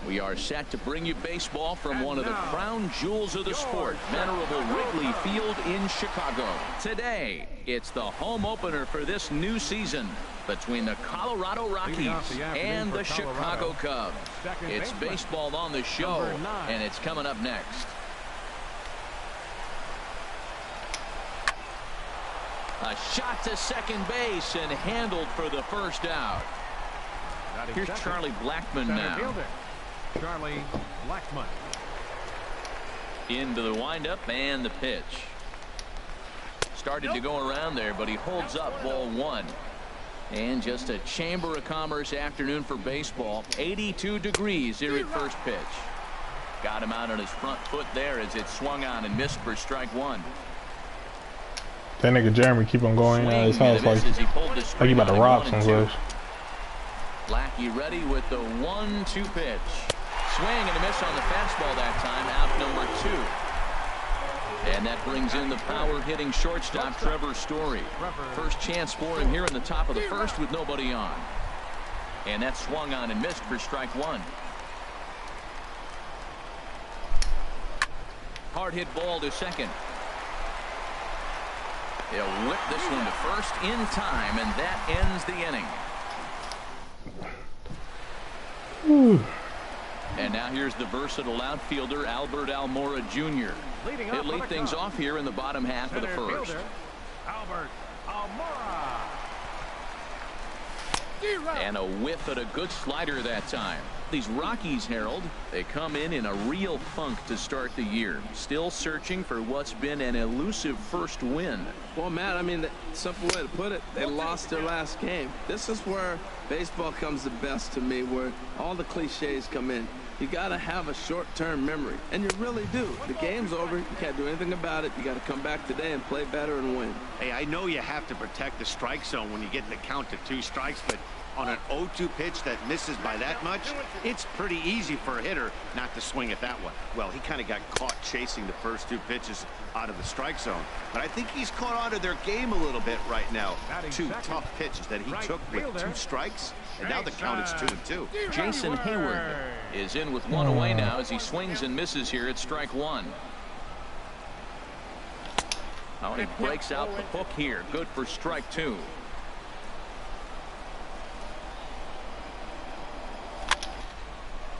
We are set to bring you baseball from one of the crown jewels of the sport, venerable Wrigley Field in Chicago. Today, it's the home opener for this new season between the Colorado Rockies and the Chicago Cubs. It's baseball on the show, and it's coming up next. A shot to second base and handled for the first out. Here's Charlie Blackmon now. Charlie Blackmon. Into the windup and the pitch. Started to go around there, but he holds up ball one. And just a Chamber of Commerce afternoon for baseball. 82 degrees here at first pitch. Got him out on his front foot there as it swung on and missed for strike one. That nigga Jeremy keep on going. It sounds like he about to rob some girls. Lackey ready with the 1-2 pitch. Swing and a miss on the fastball that time. Out number 2. And that brings in the power-hitting shortstop Trevor Story. First chance for him here in the top of the first with nobody on. And that swung on and missed for strike one. Hard hit ball to second. They'll whip this one to first in time, and that ends the inning. And now here's the versatile outfielder Albert Almora Jr. He'll lead things off here in the bottom half of the first. Albert Almora. And a whiff at a good slider that time. These Rockies, Harold, they come in a real funk to start the year. Still searching for what's been an elusive first win. Well, Matt, I mean, the simple way to put it, they lost their last game. This is where baseball comes the best to me, where all the cliches come in. You got to have a short-term memory, and you really do. The game's over. You can't do anything about it. You got to come back today and play better and win. Hey, I know you have to protect the strike zone when you get the count to 2 strikes, but on an 0-2 pitch that misses by that much, it's pretty easy for a hitter not to swing at that one. Well, he kind of got caught chasing the first 2 pitches out of the strike zone, but I think he's caught on to their game a little bit right now. 2 tough pitches that he took with 2 strikes, and now the count is 2-2. Jason Hayward is in with 1 away now as he swings and misses here at strike 1. Oh, and he breaks out the hook here. Good for strike 2.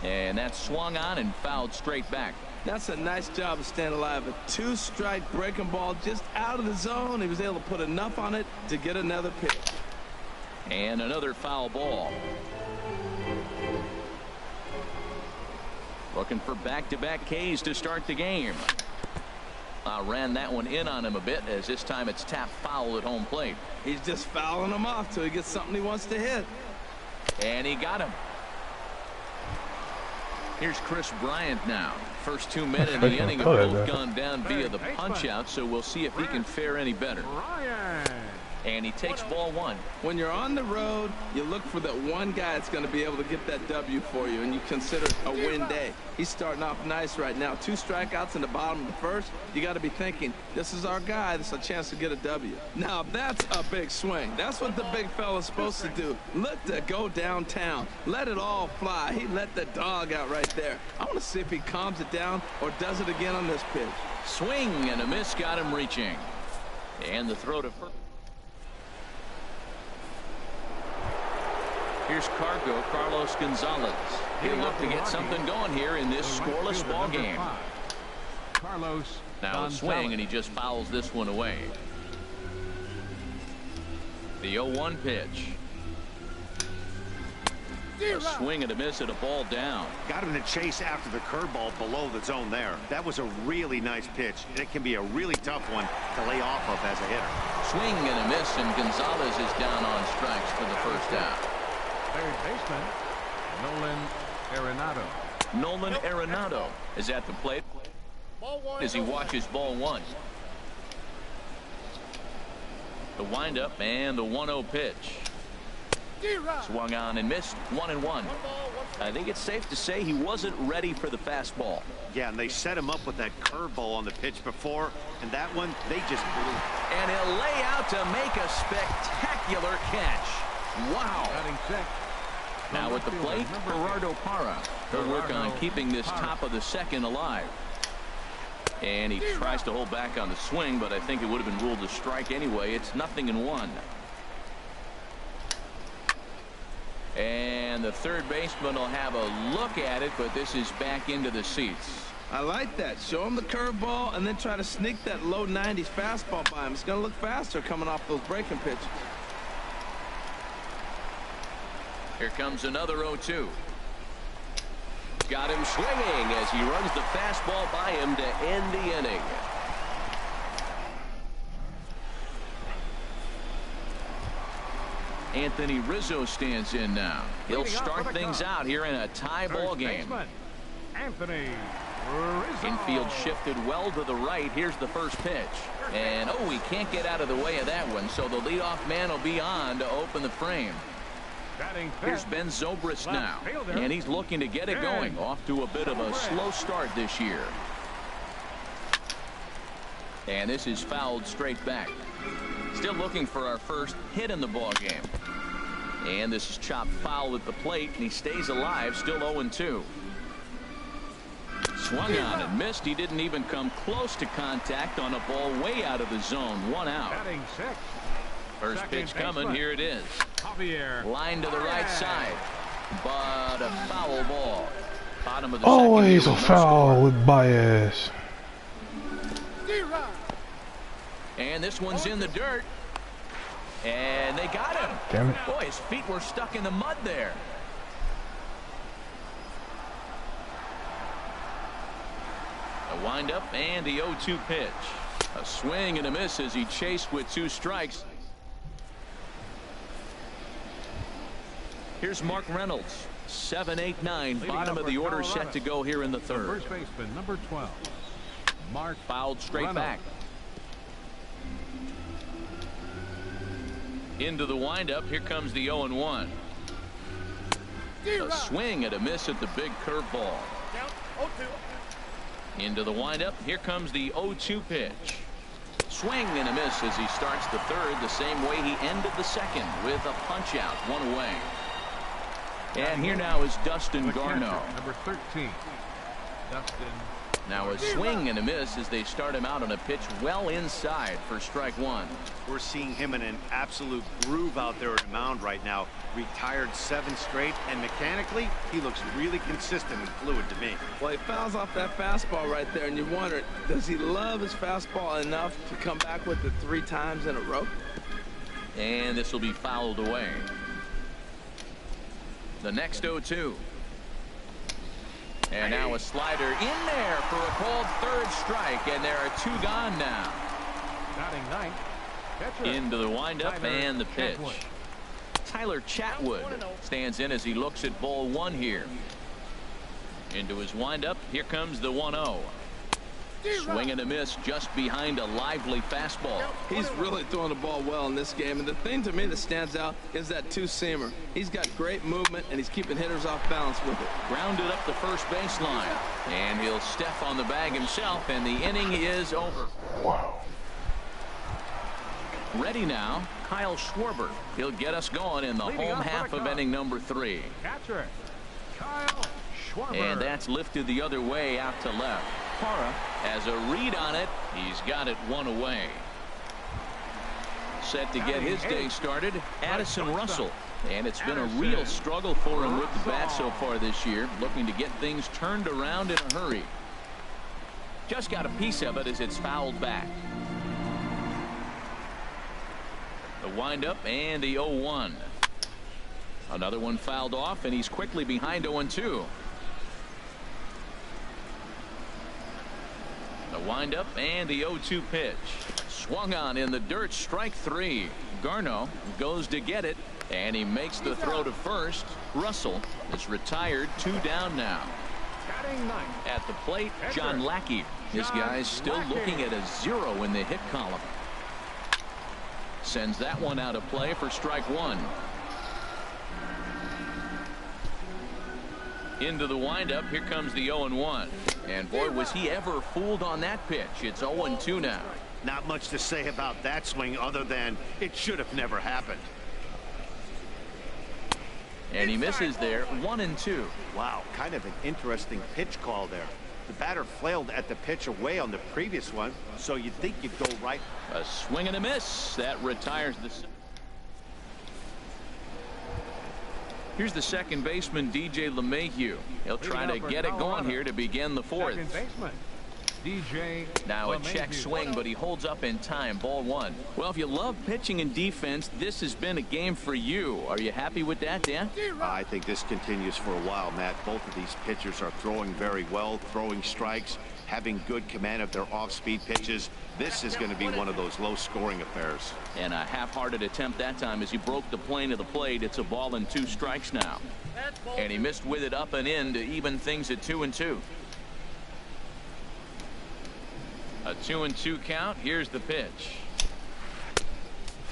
And that swung on and fouled straight back. That's a nice job of staying alive. A 2-strike breaking ball just out of the zone. He was able to put enough on it to get another pitch. And another foul ball. Looking for back-to-back Ks to start the game. Ran that one in on him a bit, as this time it's tapped foul at home plate. He's just fouling him off till he gets something he wants to hit. And he got him. Here's Chris Bryant now. First 2 men in the inning have both gone down via the punch-out, so we'll see if he can fare any better. And he takes ball 1. When you're on the road, you look for that one guy that's going to be able to get that W for you, and you consider it a win day. He's starting off nice right now. 2 strikeouts in the bottom of the first. You got to be thinking, this is our guy. This is a chance to get a W. Now, that's a big swing. That's what the big fella's supposed to do. Look to go downtown. Let it all fly. He let the dog out right there. I want to see if he calms it down or does it again on this pitch. Swing and a miss got him reaching. And the throw to first. Here's Carlos Gonzalez. He'll look to get something going here in this scoreless ball game. Now a swing, and he just fouls this one away. The 0-1 pitch. A swing and a miss at a ball down. Got him to chase after the curveball below the zone there. That was a really nice pitch, and it can be a really tough one to lay off of as a hitter. Swing and a miss, and Gonzalez is down on strikes for the first out. Third baseman Nolan Arenado. Nolan Arenado is at the plate as he watches ball 1. The windup and the 1-0 pitch. Swung on and missed. 1-1. I think it's safe to say he wasn't ready for the fastball. Yeah, and they set him up with that curveball on the pitch before, and that one they just blew. And he'll lay out to make a spectacular catch. Wow. Now at the plate, Gerardo Parra. He'll work on keeping this top of the second alive. And he tries to hold back on the swing, but I think it would have been ruled a strike anyway. It's 0-1. And the third baseman will have a look at it, but this is back into the seats. I like that. Show him the curveball and then try to sneak that low 90s fastball by him. It's going to look faster coming off those breaking pitches. Here comes another 0-2. Got him swinging as he runs the fastball by him to end the inning. Anthony Rizzo stands in now. He'll start things out here in a tie ball game. Anthony Rizzo. Infield shifted well to the right. Here's the first pitch. And oh, he can't get out of the way of that one. So the leadoff man will be on to open the frame. Here's Ben Zobrist now. And he's looking to get it going. Off to a bit of a slow start this year. And this is fouled straight back. Still looking for our first hit in the ball game. And this is chopped foul at the plate, and he stays alive, still 0-2. Swung on and missed. He didn't even come close to contact on a ball way out of the zone. 1 out. First pitch coming. Here it is. Line to the right side, but a foul ball. Bottom of the always a foul with Baez. And this one's in the dirt. And they got him. Damn it. Boy, his feet were stuck in the mud there. A windup and the 0-2 pitch. A swing and a miss as he chased with 2 strikes. Here's Mark Reynolds. 7, 8, 9. Bottom of the order set to go here in the third. First baseman, number 12. Mark fouled straight Reynolds. back. Into the windup. Here comes the 0-1. A swing and a miss at the big curveball. Into the windup. Here comes the 0-2 pitch. Swing and a miss as he starts the third the same way he ended the second with a punch out, 1 away. And here now is Dustin Garneau. Number 13. Dustin. Now a swing and a miss as they start him out on a pitch well inside for strike 1. We're seeing him in an absolute groove out there at the mound right now. Retired 7 straight, and mechanically, he looks really consistent and fluid to me. Well, he fouls off that fastball right there, and you wonder, does he love his fastball enough to come back with it 3 times in a row? And this will be fouled away. The next 0-2. And now a slider in there for a called third strike, and there are 2 gone now. Batting ninth. Catcher. Into the windup and the pitch. Tyler Chatwood stands in as he looks at ball 1 here. Into his windup. Here comes the 1-0. Swing and a miss just behind a lively fastball. He's really throwing the ball well in this game, and the thing to me that stands out is that 2-seamer. He's got great movement, and he's keeping hitters off balance with it. Grounded up the first baseline, and he'll step on the bag himself, and the inning is over. Wow. Ready now, Kyle Schwarber. He'll get us going in the home half of inning number 3. Catcher. Kyle Schwarber. And that's lifted the other way out to left. Parra has a read on it. He's got it 1 away. Set to get his day started, Addison Russell. And it's been a real struggle for him with the bat so far this year, looking to get things turned around in a hurry. Just got a piece of it as it's fouled back. The windup and the 0-1. Another one fouled off, and he's quickly behind 0-2. The windup and the 0-2 pitch. Swung on in the dirt, strike 3. Garneau goes to get it, and he makes the throw to first. Russell is retired, 2 down now. At the plate, John Lackey. This guy's still looking at a 0 in the hit column. Sends that one out of play for strike 1. Into the windup. Here comes the 0-1. And boy, was he ever fooled on that pitch. It's 0-2 now. Not much to say about that swing other than it should have never happened. And he misses there, 1-2. Wow, kind of an interesting pitch call there. The batter flailed at the pitch away on the previous one, so you'd think you'd go right. A swing and a miss. That retires the... Here's the second baseman, DJ LeMahieu. He'll try to get it going here to begin the fourth. Second baseman, DJ Now a LeMahieu. check swing, but he holds up in time. Ball one. Well, if you love pitching and defense, this has been a game for you. Are you happy with that, Dan? I think this continues for a while, Matt. Both of these pitchers are throwing very well, throwing strikes, having good command of their off-speed pitches. This is going to be one of those low-scoring affairs. And a half-hearted attempt that time as he broke the plane of the plate. It's a ball and 2 strikes now. And he missed with it up and in to even things at 2-2. A 2-2 count. Here's the pitch.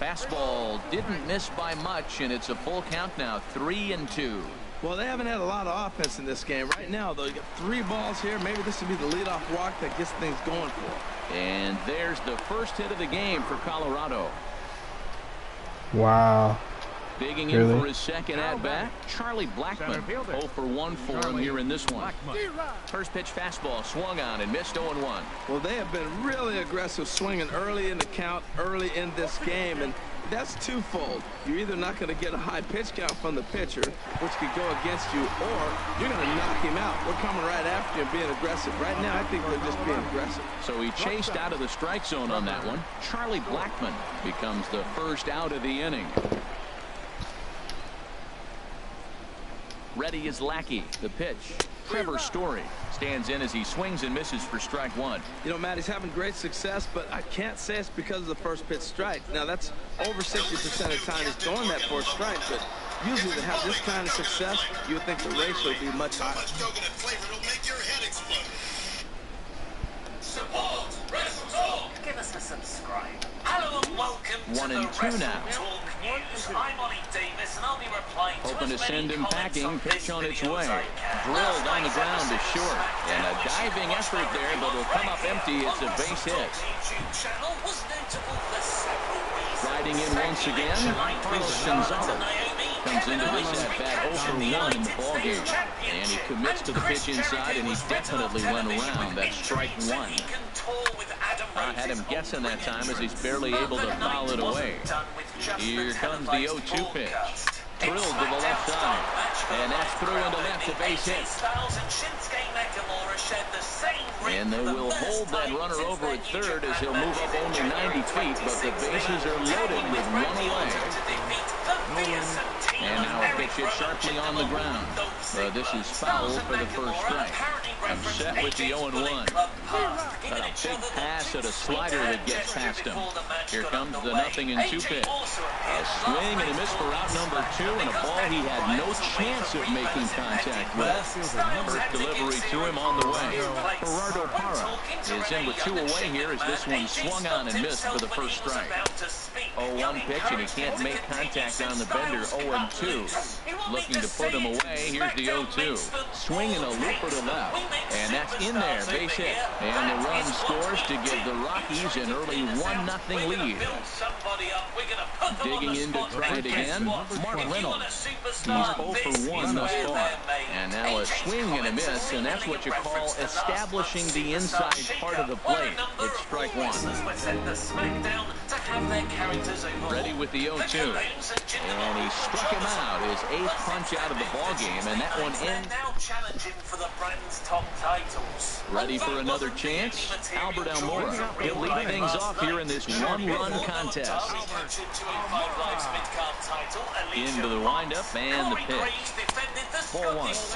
Fastball didn't miss by much, and it's a full count now, 3-2. Well, they haven't had a lot of offense in this game. Right now, though, you got 3 balls here. Maybe this would be the leadoff walk that gets things going for them. And there's the first hit of the game for Colorado. Wow. Digging in for his second at-bat, Charlie Blackmon. 0 for 1 for him here in this one. First pitch fastball swung on and missed 0-1. Well, they have been really aggressive swinging early in the count, early in this game, and that's twofold. You're either not going to get a high pitch count from the pitcher, which could go against you, or you're going to knock him out. We're coming right after you and being aggressive. Right now, I think they're just being aggressive. So he chased out of the strike zone on that one. Charlie Blackmon becomes the first out of the inning. Ready is Lackey. The pitch. Trevor Story stands in as he swings and misses for strike 1. You know, Matt, he's having great success, but I can't say it's because of the first pitch strike. Now, that's over 60% of the time he's throwing that for a strike, but usually to have this kind of success, you would think the ratio would be much higher. Give us a subscribe. Hello and welcome 1 and 2 now. I'm Ollie Davis and I'll be replying Hoping to send him packing. Pitch on its way. Drilled Drilled on the ground is short. And a diving effort there, but it'll come up empty. It's a base hit. Riding in once again, Chris Shinzawa comes into this at-bat 0 for 1 in the ballgame. And he commits to the pitch inside, and he definitely went around. That's strike 1. I had him guessing that time as he's barely able to foul it away. Here comes the 0-2 pitch. Drilled to the left side. And that's through into left, a base hit. And they will hold that runner over at third as he'll move up only 90 feet, but the bases are loaded with run away. And now a pitch hit sharply on the ground. This is foul for the first strike. I'm set with the 0-1. Got a big pass at a slider that gets past him. Here comes the 0-2 pitch. A swing and a miss for out number 2, and a ball he had no chance of making contact with. First delivery to him on the way. Gerardo Parra is in with 2 away here as this one swung on and missed for the first strike. 0-1 pitch, and he can't make contact on the bender. 0-2. Looking to put him away. Here's the 0-2. Swinging a looper to left. And that's in there. Base hit. And the run scores to give the Rockies an early 1-0 lead. Digging in to try it again. Mark Reynolds. He's 0 for 1 thus far. And now a swing and a miss, and that's what you call establishing the inside part of the plate. It's strike 1. Ready with the 0-2. And he struck him out. His 8th punch out of the ballgame, and that one ends. Ready for another chance? Albert Almora. He'll lead things off here in this 1-run contest. Into the windup and the pitch. Ball 1. It's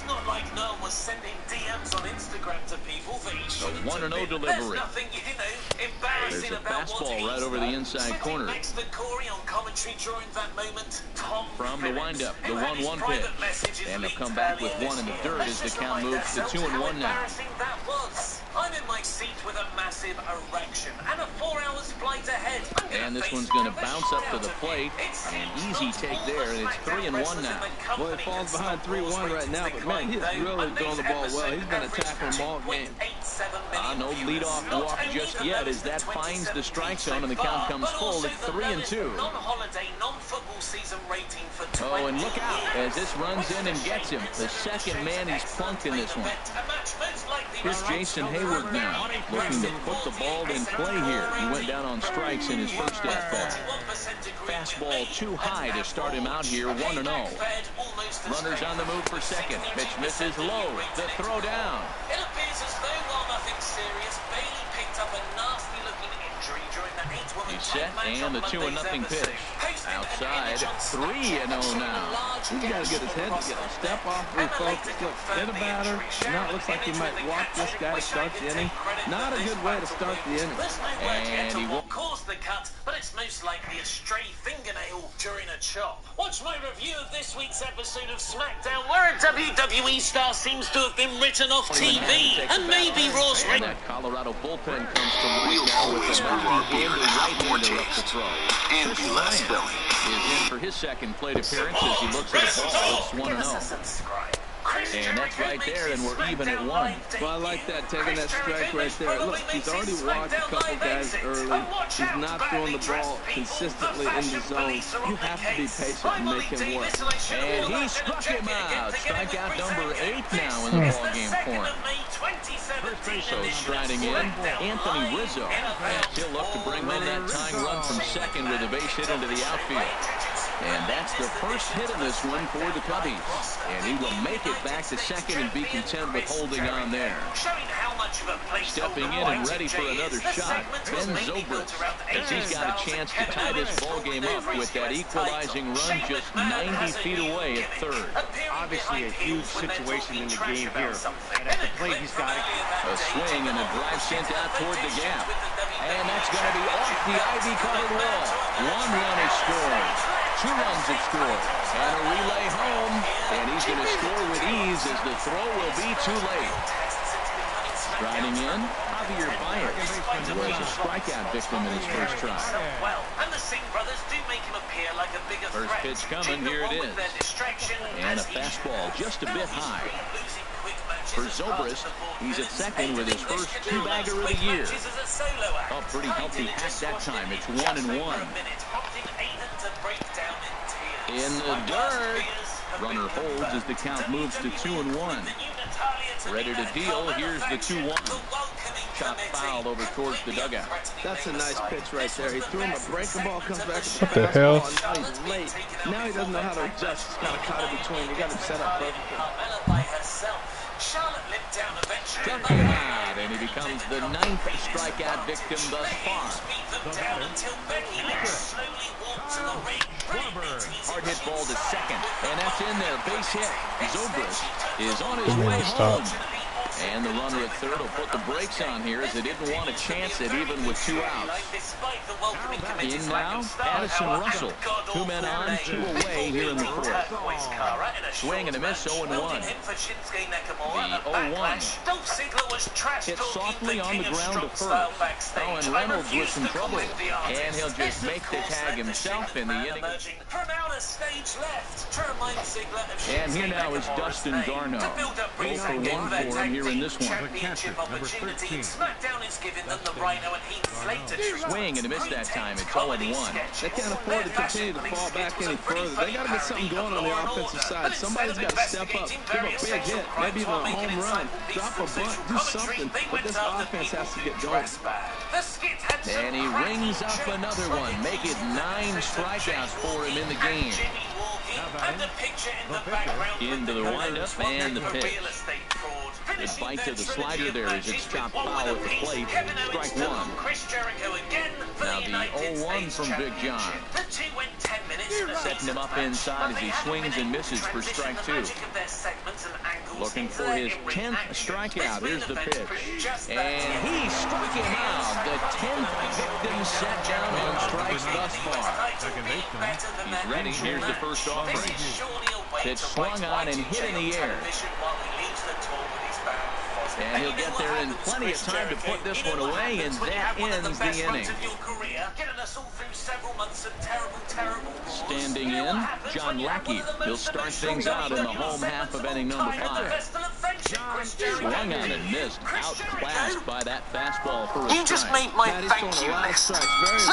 not like no one was sending DMs on Instagram to people for each. A 1-0 delivery. There's a fastball right over the inside corner. From the windup, the 1-1 pitch. And they'll come back with 1 in the third as the count moves to 2-1 now. I'm in my seat with a massive erection and a 4 hours flight ahead. And this one's going to bounce up to the plate. An easy take there, and it's 3-1 now. Well, it falls behind 3-1 right now, but man, he's really throwing the ball well. He's been attacking them all game. No leadoff walk just yet as that finds the strike zone and the count comes full at 3-2. Non-holiday, non-football season rating for Oh, and look out as this runs in and gets him. The second man he's plunked in this one. Here's Jason Hayward now, looking to put the ball in play here. He went down on strikes in his first at-bat. Fastball too high to start him out here, 1-0. Runners on the move for second. Pitch misses low. The throw down. It appears as though, while nothing serious, Bailey picked up a nasty-looking injury during the 8-woman He's set, and the 2-0 pitch. Outside, 3-0 now. He's got to get his head together. Step off, refocus. Look, hit a batter. Now it looks like he might walk this guy to start the inning. Not a good way to start the inning. And he won't cause the cut, but it's most likely a stray fingernail during a chop. Watch my review of this week's episode of SmackDown, where a WWE star seems to have been written off TV, and maybe Raw's And that Colorado bullpen comes to life now with the lefty-hander right-hander up the throw. Chris Ryan is in for his second plate appearance as he looks at the ball. It's 1-0. And that's right there, and we're even at 1. Well, I like that, taking that strike right there. Look, he's already walked a couple guys early. He's not throwing the ball consistently in the zone. You have to be patient and make him work. And he struck him out. Strikeout number 8 now in the ballgame for him. So striding in, Anthony Rizzo. He'll look to bring home that tying run from second with a base hit into the outfield. And that's the first hit of this one for the Cubbies. And he will make it back to second and be content with holding on there. Stepping in and ready for another shot, Ben Zobrist, as he's got a chance to tie this ball game up with that equalizing run just 90 feet away at third. Obviously a huge situation in the game here. And at the plate, he's got it. A swing and a drive sent out toward the gap. And that's going to be off the ivy-covered wall. 1 run is scored. 2 runs have scored, and a relay home, and he's going to score with ease as the throw will be too late. Striding in, Javier Baez was a strikeout victim in his first try. First pitch coming, here it is. And a fastball just a bit high. For Zobrist, he's at second with his first 2-bagger of the year. A pretty healthy hack that time. It's 1-1. In the dirt. Runner holds as the count moves to 2-1. Ready to deal. Here's the 2-1. Chop foul over towards the dugout. That's a nice pitch right there. He threw him a breaking ball, comes back to what the hell? Now he's late. Now he doesn't know how to adjust. He's kind of caught in between. You got him set up perfectly. Struck him out, and he becomes the 9th strikeout victim thus far. Hard hit ball to second, and that's in there. Base hit. Zobrist is on his way home. And the runner at third will put the brakes on here as they didn't want a chance at even with 2 outs. In now, Addison Russell. 2 men on, 2 away here in the 4th. Swing and a miss, 0-1. The 0-1. Hit softly on the ground to first. Oh, and Reynolds with some trouble. And he'll just make the tag himself in the inning. And here now is Dustin Garneau. 0 for 1 for him here in this one. The catcher, number 13. Swing and a miss that time. It's 0-1. They can't afford to continue to fall back any further. They got to get something going on the offensive side. Somebody's got to step up, give a big hit, maybe even a home run, drop a bunt, do something. But this offense has to get going. And he rings up another one. Make it 9 strikeouts for him in the game. Into the windup and the pitch. Good bite to the slider there as it's chopped foul at the plate. Strike 1. Now the 0-1 from Big John. Setting him up inside as he swings and misses for strike 2. Looking for his 10th strikeout. Here's the pitch. And he struck him out. The 10th victim set down on strikes thus far. He's ready. Here's the first offering. Pitch swung on and hit in the air. And he'll get there in plenty of time to put this one away, and that ends the inning. Standing in, John Lackey. He'll start things out in the home half of inning number 5. action. Chris Jericho. Swung on and missed. Outclassed by that fastball for a You just strike. made my thank you list. So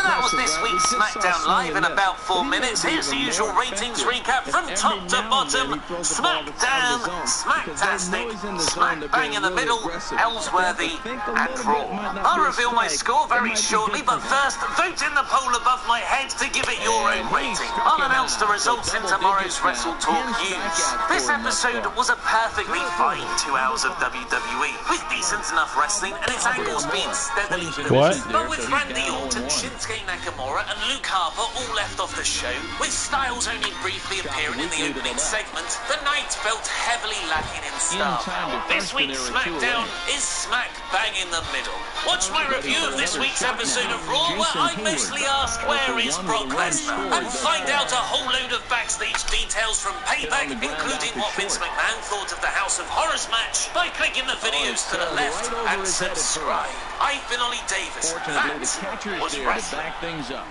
that was this week's SmackDown Live in about 4 minutes. Here's the usual ratings recap from top to bottom. SmackDown, Smacktastic, Smackbang in the middle, Ellsworthy, and Raw. I'll reveal my score very shortly, but first, vote in the poll above my head to give it your own rating. I'll announce the results in tomorrow's Wrestle Talk News. This episode was a perfectly fine 2 hours of WWE, with decent enough wrestling and its angles being steadily What? but with Randy Orton, Shinsuke Nakamura and Luke Harper all left off the show, with Styles only briefly appearing in the opening segment, the night felt heavily lacking in star power. This week's SmackDown is Smack Bang in the Middle. Watch my review of this week's episode of Raw, where I mostly ask where is Brock Lesnar, and find out a whole load of backstage details from Payback, including what Vince McMahon thought of the House of Horrors match, by clicking the videos to the left and subscribe. I've been Ollie Davis. Fortunately, the catcher is there to back things up.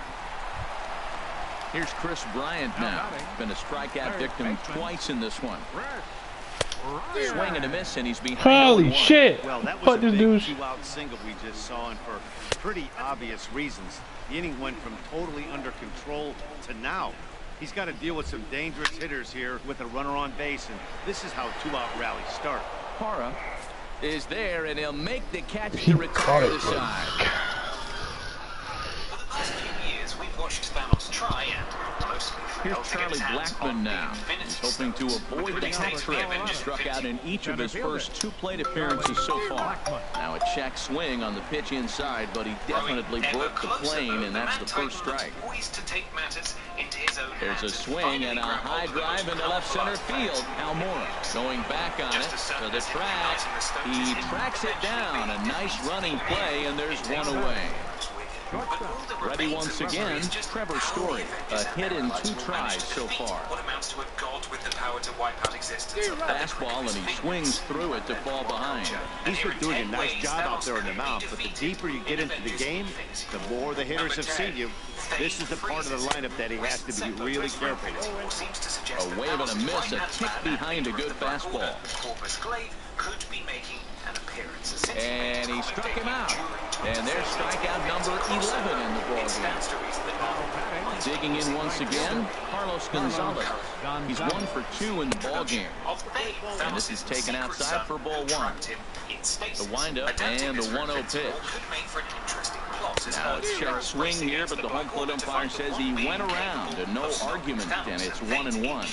Here's Chris Bryant now. Been a strikeout victim twice in this one. Swing and a miss, and he's behind. Holy 0-1. shit! Well, that was Fuck a this big dude. 2-out single we just saw, and for pretty obvious reasons. The inning went from totally under control to now. He's got to deal with some dangerous hitters here with a runner on base, and this is how 2-out rallies start. Parra is there, and he'll make the catch He to caught retire it. the side. For the past few years, we've watched Thanos try and mostly Here's fail to get Charlie his hands Blackman on now. the Infinity He's hoping to Stones. avoid the hat trick. Struck out in each of his first 2 plate appearances so far. Now a check swing on the pitch inside, but he definitely broke the plane, and that's the first strike. There's a swing and a high drive into left center field. Almora going back on it to the track. He tracks it down. A nice running play, and there's one away. Ready once again, Trevor Story. A hit in 2 tries so far. Fastball, and he swings through it to fall behind. He's been doing a nice job out there in the mound, but the deeper you get into the game, the more the hitters have seen you. This is the part of the lineup that he has to be really careful with. A wave and a miss, a tick behind a good fastball. And he struck him out. And there's strikeout number 11 in the ballgame. Digging in once again, Carlos Gonzalez. He's 1 for 2 in the ballgame. And this is taken outside for ball 1. The windup and the 1-0 pitch. Now a check swing here, but the home plate umpire says he went around, and no argument, and it's 1-1.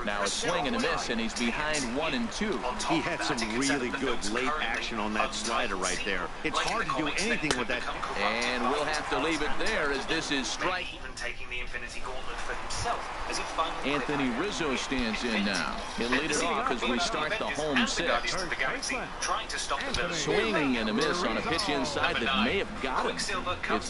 Now a swing and a miss, and he's behind 1-2. He had some really good late action on that slider right there. It's hard to do anything with that. And we'll have to leave it there, as this is strike. Anthony Rizzo stands in now. He'll lead it off as we start the home 6. Swing and a miss on a pitch inside that may have got him. It's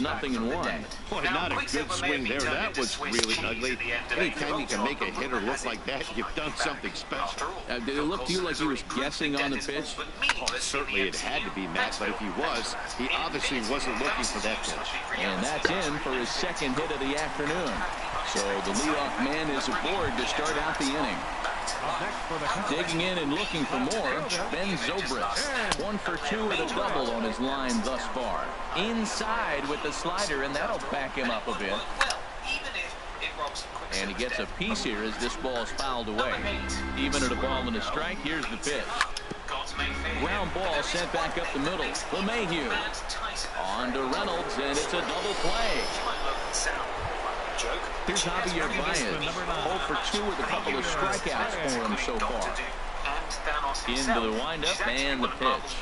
0-1. Boy, not a good swing there. That was really ugly. Anytime you can make a hitter look like that, you've done something special. Did it look to you like he was guessing on the pitch? Oh, certainly it had to be, Matt, but if he was, he obviously wasn't looking for that pitch. And that's in for his 2nd hit of the afternoon. So the leadoff man is aboard to start out the inning. Digging in and looking for more, Ben Zobrist. 1 for 2 with a double on his line thus far. Inside with the slider, and that'll back him up a bit. And he gets a piece here as this ball is fouled away. Even at a ball and a strike, here's the pitch. Ground ball sent back up the middle. LeMahieu. On to Reynolds, and it's a double play. Here's Javier Baez. 0 for 2 with a couple of strikeouts for him so far. Into the windup and the pitch.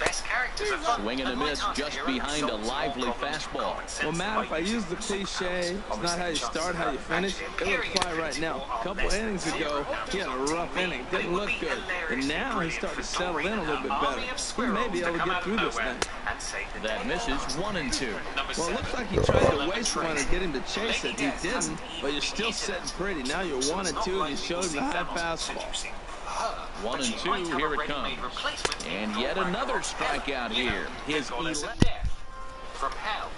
Swing and a miss just behind a lively fastball. Well, Matt, if I use the cliche, it's not how you start, how you finish, it would apply right now. A couple innings ago, he had a rough inning. Didn't look good. And now he's starting to settle in a little bit better. He may be able to get through this thing. That misses 1-2. Well, it looks like he tried to waste one and get him to chase it. He didn't, but you're still sitting pretty. Now you're 1-2, and you showed him the high fastball. 1-2, here it comes. And yet another strikeout here. His 11th. From hell.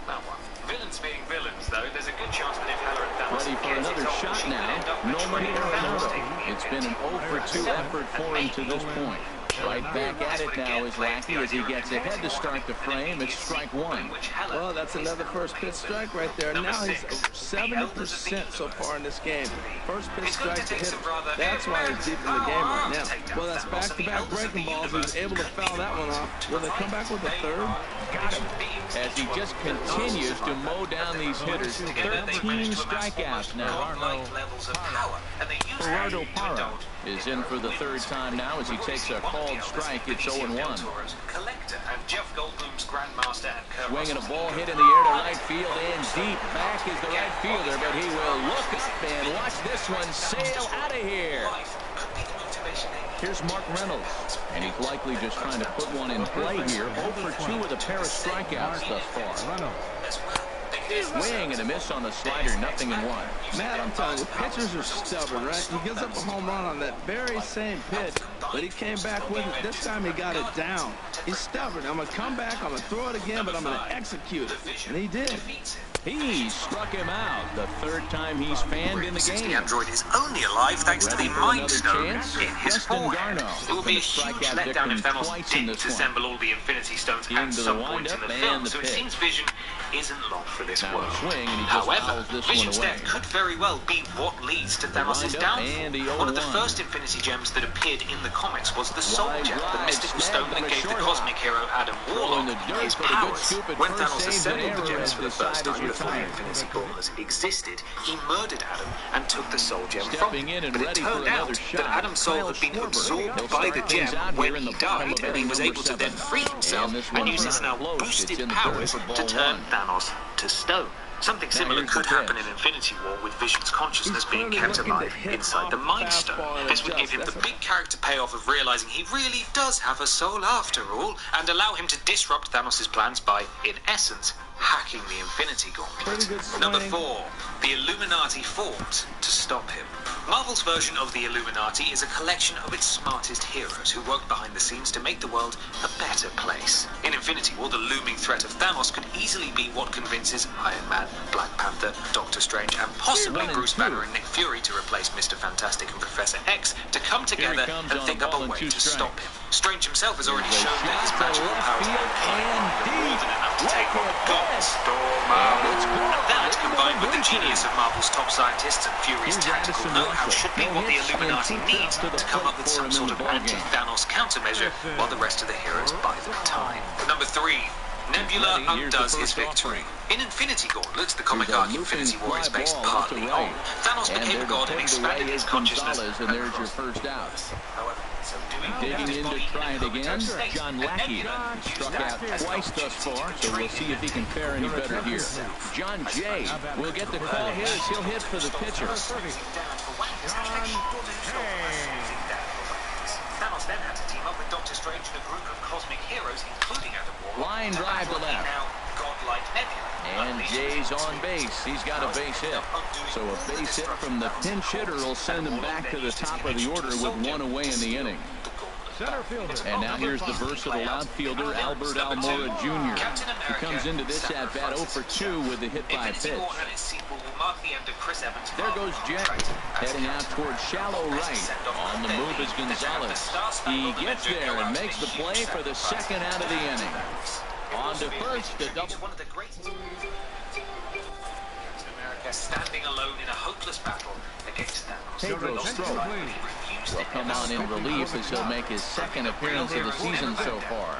That one. Villains being villains, though. There's a good chance that if Heller and Dallas ready for another shot now. Nolan Arenado. It's been an 0-for-2 effort for him to this point. Right back at it now is Lackey as he gets ahead to start the frame. It's strike one. Well, that's another first pitch strike right there. Now he's 70% so far in this game. First pitch strike to hit. That's why he's deep in the game right now. Well, that's back-to-back breaking balls. He was able to foul that one off. Will they come back with a third? Got him. As he just continues to mow down these hitters. 13 strikeouts now. Gerardo Parra is in for the third time now as he takes a called strike. It's 0-1. Swinging a ball hit in the air to right field and deep. Back is the right fielder, but he will look up and watch this one sail out of here. Here's Mark Reynolds, and he's likely just trying to put one in play here. 0-for-2 with a pair of strikeouts thus far. Swing and a miss on the slider, 0-1. Matt, I'm telling you, pitchers are stubborn, right? He gives up a home run on that very same pitch, but he came back with it. This time he got it down. He's stubborn. I'm going to come back, I'm going to throw it again, but I'm going to execute it. And he did. He struck him out the third time he's fanned in the game. The Android is only alive thanks to the Mind Stone in his forehead. It would be a huge letdown if Thanos didn't assemble all the Infinity Stones at some point in the film, so it seems Vision isn't long for this world. However, Vision's death could very well be what leads to Thanos' downfall. One of the first Infinity Gems that appeared in the comics was the Soul Gem, the mystical stone that gave the cosmic hero Adam Warlock his powers. When Thanos assembled the gems for the first time before the Infinity Gauntlet existed, he murdered Adam and took the Soul Gem from him. But it turned out that Adam's soul had been absorbed by the gem when he died, and he was able to then free himself and use his now boosted powers to turn Thanos to stone. Something similar could happen in Infinity War with Vision's consciousness being kept alive inside the Mind Stone. This would give him the big character payoff of realizing he really does have a soul after all, and allow him to disrupt Thanos' plans by, in essence, hacking the Infinity Gauntlet. Number 4. The Illuminati formed to stop him. Marvel's version of the Illuminati is a collection of its smartest heroes who work behind the scenes to make the world a better place. In Infinity War, the looming threat of Thanos could easily be what convinces Iron Man, Black Panther, Doctor Strange, and possibly Bruce Banner and Nick Fury to replace Mr. Fantastic and Professor X to come together and think up a way to stop him. Strange himself has already shown that his magical powers are more than enough to take on gods. And that, combined with the genius of Marvel's top scientists and Fury's tactical know-how, should be what the Illuminati needs to come up with some sort of anti-Thanos countermeasure while the rest of the heroes buy their time. Number 3. Nebula undoes his victory. In Infinity Gauntlet, the comic arc Infinity War is based partly on, Thanos became a god and expanded his consciousness. And there's your first out. Digging in to try it again, John Lackey. Struck out twice thus far, so we'll see if he can fare any better here. John Jay will get the call here as he'll hit for the pitcher. Thanos then had to team up with Doctor Strange and a group of cosmic heroes, including Adam Warlock. Line drive to left. And Jay's on base. He's got a base hit. So a base hit from the pinch hitter will send him back to the top of the order with one away in the inning. And now here's the versatile outfielder, Albert Almora Jr. He comes into this at-bat 0-for-2 with the hit by pitch. There goes Jay, heading out towards shallow right. On the move is Gonzalez. He gets there and makes the play for the second out of the inning. On to first, the double. One of the greatest America standing alone in a hopeless battle against Thanos. Pedro Strop will come on in relief as he'll make his second appearance of the season so far.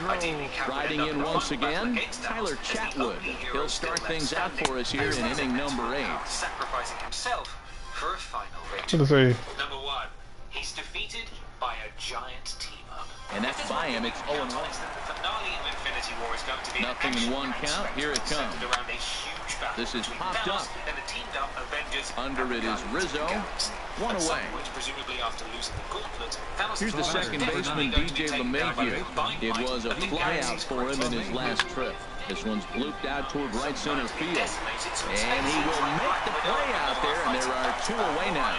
Riding in once again, Tyler Chatwood. He'll start things out for us here in inning number 8. Sacrificing himself for a final victory. Number 1, he's defeated by a giant team-up. And that's by him. It's 0-1. Nothing in one count. Here it comes. This is popped up. Under it is Rizzo. One away. Here's the second baseman, DJ LeMahieu. It was a flyout for him in his last trip. This one's blooped out toward right center field. And he will make the play out there, and there are 2 away now.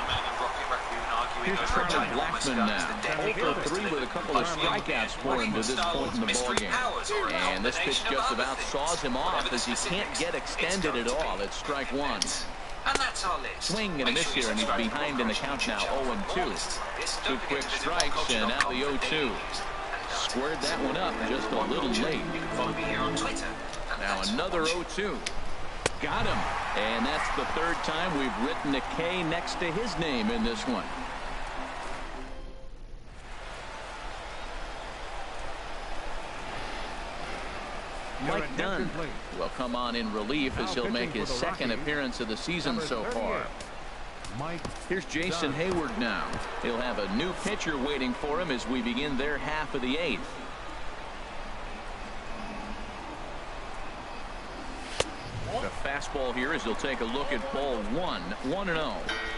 Here's Trevor Blackman now. 0-for-3 with a couple of strikeouts for him to this point in the ballgame. And this pitch just about saws him off as he can't get extended at all. It's strike 1. Swing and a miss here, and he's behind in the count now, 0-2. 2 quick strikes, and now the 0-2. Squared that one up just a little late. Now another 0-2. Got him. And that's the 3rd time we've written a K next to his name in this one. Mike Dunn will come on in relief as he'll make his 2nd appearance of the season so far. Here's Jason Hayward now. He'll have a new pitcher waiting for him as we begin their half of the 8th. The fastball here as he'll take a look at ball 1, 1-0.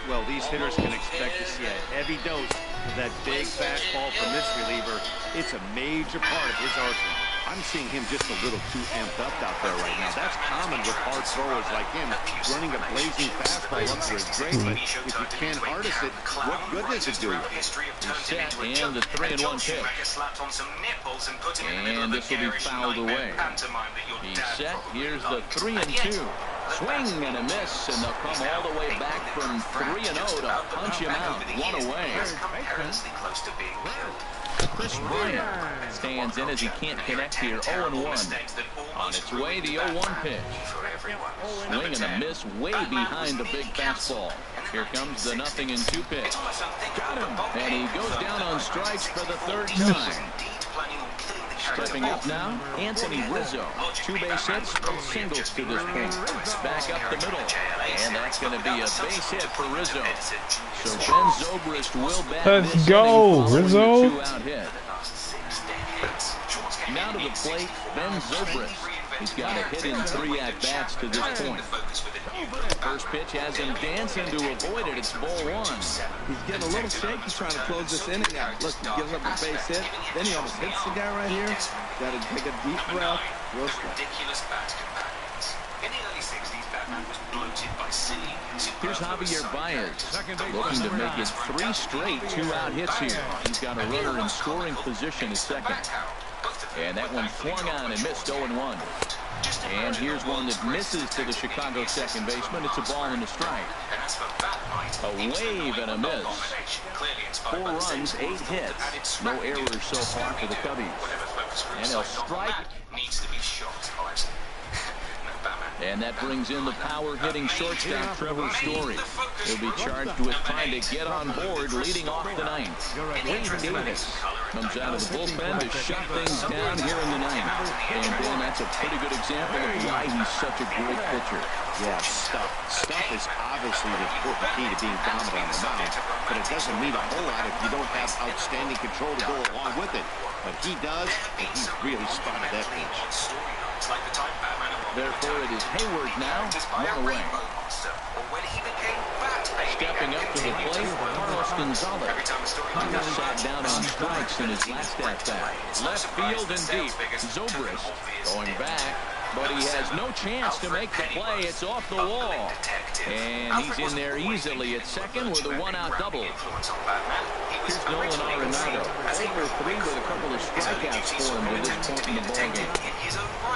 Well, these hitters can expect to see a heavy dose of that big fastball from this reliever. It's a major part of his arsenal. I'm seeing him just a little too amped up out there right now. That's common with hard throwers like him. Running a blazing fastball up there is great, but if you can't harness it, what good does it do you? He's set, and the 3-1 pitch. And this will be fouled away. He's set. Here's the 3-2. Swing and a miss, and they'll come all the way back from 3-0 to punch him out. 1 away. Chris Bryant stands in as he can't connect here. 0-1. On its way, the 0-1 pitch. Swing and a miss way behind the big fastball. Here comes the 0-2 pitch. Got him. And he goes down on strikes for the 3rd time. Stepping up now, Anthony Rizzo. 2 base hits, no singles to this point. Back up the middle. And that's going to be a base hit for Rizzo. So Ben Zobrist will bat. Let's go, Rizzo. 2-out hit. Now to the plate, Ben Zobrist. He's got a hit in 3 at-bats to this point. First pitch has him dancing to avoid it. It's ball 1. He's getting a little shaky trying to close this inning out. Look, he gives up a base hit. Then he almost hits the guy right here. Got to take a deep breath. Real strong. Here's Javier Baez, looking to make it 3 straight 2-out hits here. He's got a runner in scoring position at 2nd. And that one flung on and missed 0-1. And here's one that misses to the Chicago second baseman. It's a ball and a strike. A wave and a miss. 4 runs, 8 hits. No errors so far for the Cubbies. And he'll strike. And that brings in the power-hitting shortstop, Trevor Story. He'll be charged with trying to get on board, leading off the 9th. Wade Davis comes out of the bullpen to shut things down here in the 9th. And Ben, that's a pretty good example of why he's such a great pitcher. Yeah, stuff. Stuff is obviously the important key to being dominant on the mound, but it doesn't mean a whole lot if you don't have outstanding control to go along with it. But he does, and he's really spotted that pitch. Therefore, it is Hayward now, 1 away. Stepping up to the plate, Carlos Gonzalez. He sat down on strikes in his last at-bat. Left field and deep. Zobrist going back, but he has no chance to make the play. It's off the wall. And he's in there easily at 2nd with a 1-out double. Here's Nolan Arenado. Over 3 with a couple of strikeouts for him to this point in the ballgame.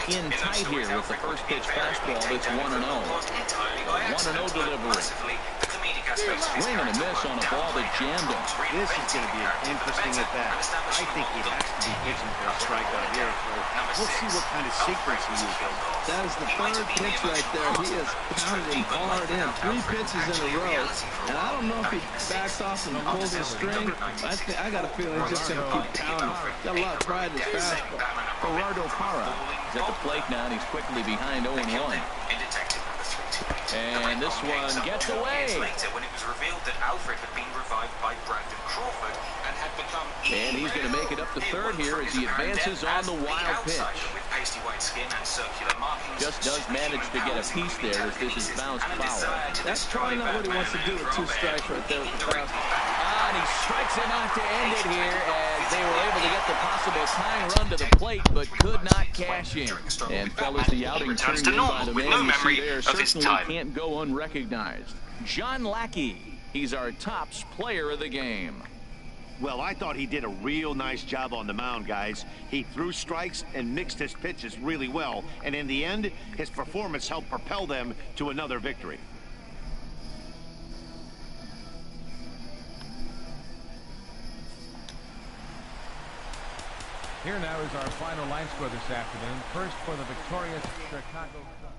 In tight here with the first pitch fastball. It's 1-0. 1-0 delivery. Swing and a miss on a ball that jammed him. This is going to be an interesting at-bat. I think he has to be pitching for a strikeout here. So we'll see what kind of sequence he uses. That is the 3rd pitch right there. He is pounding hard in. 3 pitches in a row. And I don't know if he backs off and pulls the string. I got a feeling he's just going to keep pounding. Got a lot of pride in his fastball. Gerardo Parra is at the plate now, and he's quickly behind 0-1. And this one gets away. When it was revealed that Alfred had been revived by Brandon Crawford and had become and he's going to make it up to 3rd here as he advances on the wild pitch. Just does manage to get a piece there as this is bounced foul. That's probably not what he wants to do with 2 strikes right there with the fastball. And he strikes him out to end it here as they were able to get the possible tying run to the plate but could not cash in. And fellas, the outing turned in by the man you see there certainly can't go unrecognized. John Lackey, he's our tops player of the game. Well, I thought he did a real nice job on the mound, guys. He threw strikes and mixed his pitches really well. And in the end, his performance helped propel them to another victory. Here now is our final line score this afternoon. First for the victorious Chicago Cubs.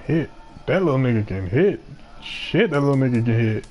Hit. That little nigga can hit. Shit, that little nigga can hit.